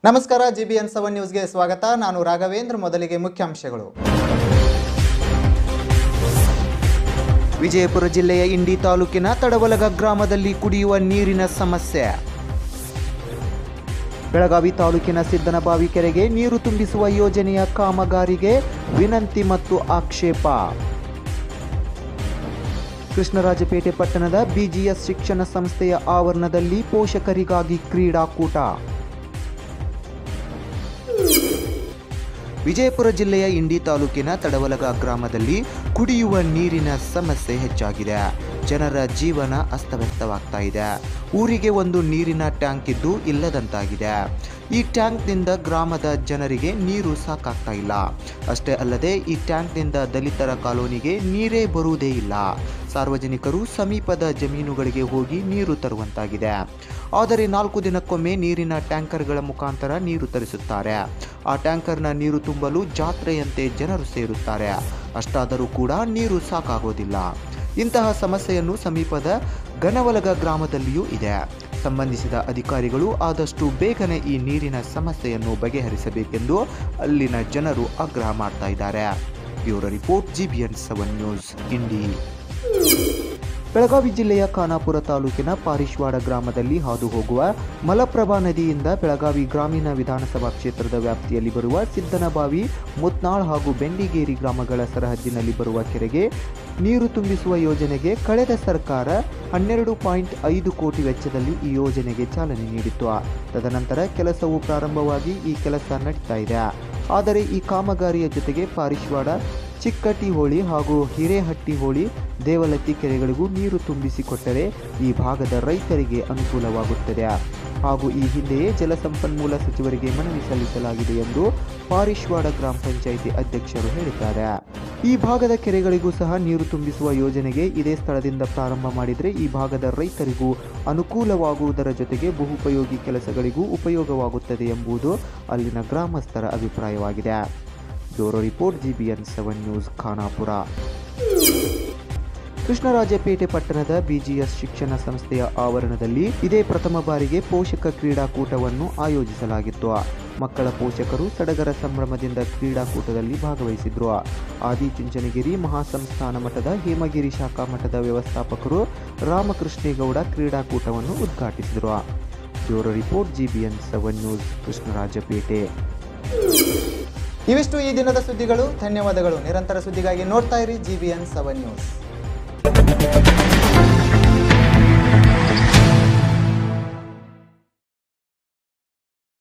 ನಮಸ್ಕಾರ ಜಿಬಿಎನ್ 7 ನ್ಯೂಸ್ಗೆ ಸ್ವಾಗತ. ನಾನು ರಾಘವೇಂದ್ರ. ಮೊದಲಿಗೆ ಮುಖ್ಯಾಂಶಗಳು. ವಿಜಯಪುರ ಜಿಲ್ಲೆಯ ಇಂಡಿ ತಾಲೂಕಿನ ತಡವಲಗ ಗ್ರಾಮದಲ್ಲಿ ಕುಡಿಯುವ ನೀರಿನ ಸಮಸ್ಯೆ. ಬೆಳಗಾವಿ ತಾಲೂಕಿನ ಸಿದ್ದನಬಾವಿ ಕೆರೆಗೆ ನೀರು ತುಂಬಿಸುವ ಯೋಜನೆಯ ಕಾಮಗಾರಿಗೆ ವಿನಂತಿ ಮತ್ತು ಆಕ್ಷೇಪ. ಕೃಷ್ಣರಾಜಪೇಟೆ ಪಟ್ಟಣದ ಬಿಜಿಎಸ್ ಶಿಕ್ಷಣ ಸಂಸ್ಥೆಯ ಆವರಣದಲ್ಲಿ ಪೋಷಕರಿಗಾಗಿ ಕ್ರೀಡಾಕೂಟ. ವಿಜಯಪುರ ಜಿಲ್ಲೆಯ ಇಂಡಿ ತಾಲೂಕಿನ ತಡವಲಗ ಗ್ರಾಮದಲ್ಲಿ ಕುಡಿಯುವ ನೀರಿನ ಸಮಸ್ಯೆ ಹೆಚ್ಚಾಗಿದೆ. ಜನರ ಜೀವನ ಅಸ್ತವ್ಯಸ್ತವಾಗ್ತಾ ಇದೆ. ಊರಿಗೆ ಒಂದು ನೀರಿನ ಟ್ಯಾಂಕ್ ಇದ್ದು ಇಲ್ಲದಂತಾಗಿದೆ. ಈ ಟ್ಯಾಂಕ್ನಿಂದ ಗ್ರಾಮದ ಜನರಿಗೆ ನೀರು ಸಾಕಾಗ್ತಾ ಇಲ್ಲ. ಅಷ್ಟೇ ಅಲ್ಲದೆ ಈ ಟ್ಯಾಂಕ್ನಿಂದ ದಲಿತರ ಕಾಲೋನಿಗೆ ನೀರೇ ಬರುವುದೇ ಇಲ್ಲ. ಸಾರ್ವಜನಿಕರು ಸಮೀಪದ ಜಮೀನುಗಳಿಗೆ ಹೋಗಿ ನೀರು ತರುವಂತಾಗಿದೆ. ಆದರೆ 4 ದಿನಕ್ಕೊಮ್ಮೆ ನೀರಿನ ಟ್ಯಾಂಕರ್ಗಳ ಮುಖಾಂತರ ನೀರು ತರಿಸುತ್ತಾರೆ. ಆ ಟ್ಯಾಂಕರ್ನ ನೀರು ತುಂಬಲು ಜಾತ್ರೆಯಂತೆ ಜನರು ಸೇರುತ್ತಾರೆ. ಅಷ್ಟಾದರೂ ಕೂಡ ನೀರು ಸಾಕಾಗೋದಿಲ್ಲ. ಇಂತಹ ಸಮಸ್ಯೆಯನ್ನು ಸಮೀಪದ ಗನವಲಗ ಗ್ರಾಮದಲ್ಲಿಯೂ ಇದೆ. ಸಂಬಂಧಿಸಿದ ಅಧಿಕಾರಿಗಳು ಆದಷ್ಟು ಬೇಗನೆ ಈ ನೀರಿನ ಸಮಸ್ಯೆಯನ್ನು ಬಗೆಹರಿಸಬೇಕೆಂದು ಅಲ್ಲಿನ ಜನರು ಆಗ್ರಹ ಮಾಡ್ತಾ ಇದ್ದಾರೆ. ಬ್ಯೂರೋ ರಿಪೋರ್ಟ್, ಜಿಬಿಎನ್ 7 ನ್ಯೂಸ್, ಇಂಡಿ. ಬೆಳಗಾವಿ ಜಿಲ್ಲೆಯ ಖಾನಾಪುರ ತಾಲೂಕಿನ ಪಾರಿಶ್ವಾಡ ಗ್ರಾಮದಲ್ಲಿ ಹಾದು ಹೋಗುವ ಮಲಪ್ರಭಾ ನದಿಯಿಂದ ಬೆಳಗಾವಿ ಗ್ರಾಮೀಣ ವಿಧಾನಸಭಾ ಕ್ಷೇತ್ರದ ವ್ಯಾಪ್ತಿಯಲ್ಲಿ ಬರುವ ಸಿದ್ದನಬಾವಿ, ಮುತ್ನಾಳ್ ಹಾಗೂ ಬೆಂಡಿಗೇರಿ ಗ್ರಾಮಗಳ ಸರಹದ್ದಿನಲ್ಲಿ ಬರುವ ಕೆರೆಗೆ ನೀರು ತುಂಬಿಸುವ ಯೋಜನೆಗೆ ಕಳೆದ ಸರ್ಕಾರ 12.5 ಕೋಟಿ ವೆಚ್ಚದಲ್ಲಿ ಈ ಯೋಜನೆಗೆ ಚಾಲನೆ ನೀಡಿತ್ತು. ತದನಂತರ ಕೆಲಸವು ಪ್ರಾರಂಭವಾಗಿ ಈ ಕೆಲಸ ನಡೀತಾ ಇದೆ. ಆದರೆ ಈ ಕಾಮಗಾರಿಯ ಜೊತೆಗೆ ಪಾರಿಶ್ವಾಡ, ಚಿಕ್ಕಟ್ಟಿಹೋಳಿ ಹಾಗೂ ಹಿರೇಹಟ್ಟಿಹೋಳಿ, ದೇವಲತ್ತಿ ಕೆರೆಗಳಿಗೂ ನೀರು ತುಂಬಿಸಿಕೊಟ್ಟರೆ ಈ ಭಾಗದ ರೈತರಿಗೆ ಅನುಕೂಲವಾಗುತ್ತದೆ ಹಾಗೂ ಈ ಹಿಂದೆಯೇ ಜಲಸಂಪನ್ಮೂಲ ಸಚಿವರಿಗೆ ಮನವಿ ಸಲ್ಲಿಸಲಾಗಿದೆ ಎಂದು ಪಾರಿಶ್ವಾಡ ಗ್ರಾಮ ಪಂಚಾಯಿತಿ ಅಧ್ಯಕ್ಷರು ಹೇಳಿದ್ದಾರೆ. ಈ ಭಾಗದ ಕೆರೆಗಳಿಗೂ ಸಹ ನೀರು ತುಂಬಿಸುವ ಯೋಜನೆಗೆ ಇದೇ ಸ್ಥಳದಿಂದ ಪ್ರಾರಂಭ ಮಾಡಿದರೆ ಈ ಭಾಗದ ರೈತರಿಗೂ ಅನುಕೂಲವಾಗುವುದರ ಜೊತೆಗೆ ಬಹುಪಯೋಗಿ ಕೆಲಸಗಳಿಗೂ ಉಪಯೋಗವಾಗುತ್ತದೆ ಎಂಬುದು ಅಲ್ಲಿನ ಗ್ರಾಮಸ್ಥರ ಅಭಿಪ್ರಾಯವಾಗಿದೆ. Bureau report, GBN 7 news, Khanapur. Krishnarajpet ಪಟ್ಟಣದ ಬಿಜಿಎಸ್ ಶಿಕ್ಷಣ ಸಂಸ್ಥೆಯ ಆವರಣದಲ್ಲಿ ಇದೇ ಪ್ರಥಮ ಬಾರಿಗೆ ಪೋಷಕ ಕ್ರೀಡಾಕೂಟವನ್ನು ಆಯೋಜಿಸಲಾಗಿತ್ತು. ಮಕ್ಕಳ ಪೋಷಕರು ಸಡಗರ ಸಂಭ್ರಮದಿಂದ ಕ್ರೀಡಾಕೂಟದಲ್ಲಿ ಭಾಗವಹಿಸಿದ್ರು. ಆದಿಚುಂಚನಗಿರಿ ಮಹಾಸಂಸ್ಥಾನ ಮಠದ ಹೇಮಗಿರಿ ಶಾಖಾ ಮಠದ ವ್ಯವಸ್ಥಾಪಕರು ರಾಮಕೃಷ್ಣೇಗೌಡ ಕ್ರೀಡಾಕೂಟವನ್ನು ಉದ್ಘಾಟಿಸಿದರು. Bureau report, GBN 7 news, Krishnarajpet. ಇವಿಷ್ಟು ಈ ದಿನದ ಸುದ್ದಿಗಳು. ಧನ್ಯವಾದಗಳು. ನಿರಂತರ ಸುದ್ದಿಗಾಗಿ ನೋಡ್ತಾ ಇರಿ ಜಿಬಿಎನ್ 7 ನ್ಯೂಸ್.